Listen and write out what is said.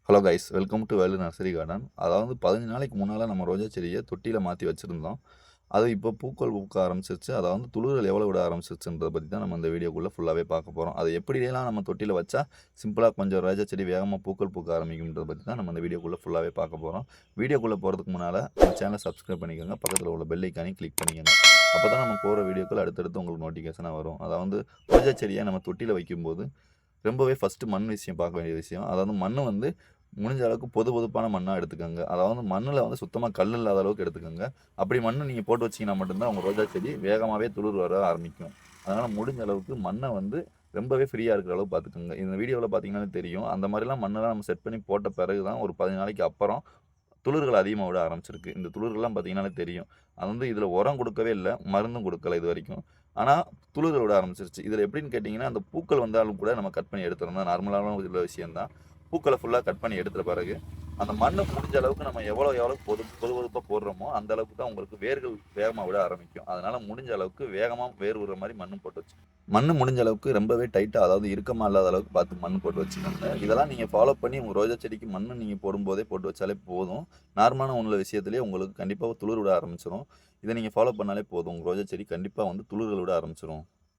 Hello guys, welcome to Velu nursery garden. அதாவது 15 நாளைக்கு முன்னால் நம்ம ரோஜா செடியை தொட்டியில் மாற்றி வச்சுருந்தோம். அது இப்போ பூக்கள் பூக்க ஆரம்பிச்சிருச்சு. அதாவது துளிர்கள் எவ்வளோ விட ஆரம்பிச்சிருச்சுன்றதை பற்றி தான் நம்ம இந்த வீடியோக்குள்ளே ஃபுல்லாகவே பார்க்க போகிறோம். அது எப்படியெல்லாம் நம்ம தொட்டியில் வச்சா சிம்பிளாக கொஞ்சம் ரோஜா செடி வேகமாக பூக்கள் பூக்க ஆரம்பிக்கும்ன்றதை பற்றி தான் நம்ம இந்த வீடியோக்குள்ளே ஃபுல்லாகவே பார்க்க போகிறோம். வீடியோக்குள்ளே போகிறதுக்கு முன்னால் நம்ம சேனலை சப்ஸ்கிரைப் பண்ணிக்கோங்க, பக்கத்தில் உள்ள பெல் ஐக்கானையும் கிளிக் பண்ணிக்கோங்க. அப்போ தான் நம்ம போகிற வீடியோக்கள் அடுத்தடுத்து உங்களுக்கு நோட்டிஃபிகேஷனாக வரும். அதாவது ரோஜா செடியை நம்ம தொட்டியில் வைக்கும்போது ரொம்பவே ஃபஸ்ட்டு மண் விஷயம் பார்க்க வேண்டிய விஷயம். அதாவது மண் வந்து முடிஞ்ச அளவுக்கு பொதுப்பான மண்ணாக எடுத்துக்கோங்க. அதாவது மண்ணில் வந்து சுத்தமாக கல் இல்லாத அளவுக்கு எடுத்துக்கோங்க. அப்படி மண் நீங்கள் போட்டு வச்சிங்கன்னா மட்டும்தான் உங்கள் ரோஜா செடி வேகமாகவே துளிர் வர ஆரம்பிக்கும். அதனால் முடிஞ்ச அளவுக்கு மண்ணை வந்து ரொம்பவே ஃப்ரீயாக இருக்கிற அளவுக்கு பார்த்துக்கோங்க. இந்த வீடியோவில் பார்த்தீங்கன்னா தெரியும். அந்த மாதிரிலாம் மண்ணெல்லாம் நம்ம செட் பண்ணி போட்ட பிறகு தான் ஒரு 15 நாளைக்கு அப்புறம் துளிர்கள் அதிகமாக விட ஆரம்பிச்சிருக்கு. இந்த துளிர்கள்லாம் பார்த்தீங்கன்னாலே தெரியும். அது வந்து இதில் உரம் கொடுக்கவே இல்லை, மருந்தும் கொடுக்கல இது வரைக்கும். ஆனால் துளிர்கள் விட ஆரம்பிச்சிருச்சு. இதில் எப்படின்னு கேட்டிங்கன்னா, அந்த பூக்கள் வந்தாலும் கூட நம்ம கட் பண்ணி எடுத்துறோம் தான் நார்மலான உள்ள விஷயம் தான். பூக்களை ஃபுல்லாக கட் பண்ணி எடுத்த பிறகு அந்த மண்ணை முடிஞ்ச அளவுக்கு நம்ம எவ்வளோ பொதுப்பாக போடுறோமோ அந்த அளவுக்கு தான் உங்களுக்கு வேர்கள் வேகமாக விட ஆரம்பிக்கும். அதனால் முடிஞ்ச அளவுக்கு வேகமாக வேர் விடுற மாதிரி மண்ணும் போட்டு வச்சு மண் முடிஞ்ச அளவுக்கு ரொம்பவே டைட்டாக, அதாவது இறுக்கமாக இல்லாத அளவுக்கு பார்த்து மண் போட்டு வச்சுக்கோங்க. இதெல்லாம் நீங்கள் ஃபாலோ பண்ணி உங்கள் ரோஜா செடிக்கு மண் நீங்கள் போடும்போதே போட்டு வச்சாலே போதும். நார்மலான உள்ள விஷயத்துலேயே உங்களுக்கு கண்டிப்பாக துளிர் விட ஆரம்பிச்சிடும். இதை நீங்கள் ஃபாலோ பண்ணாலே போதும். உங்கள் ரோஜா செடி கண்டிப்பாக வந்து துளிர்கள் விட ஆரம்பிச்சிடும்.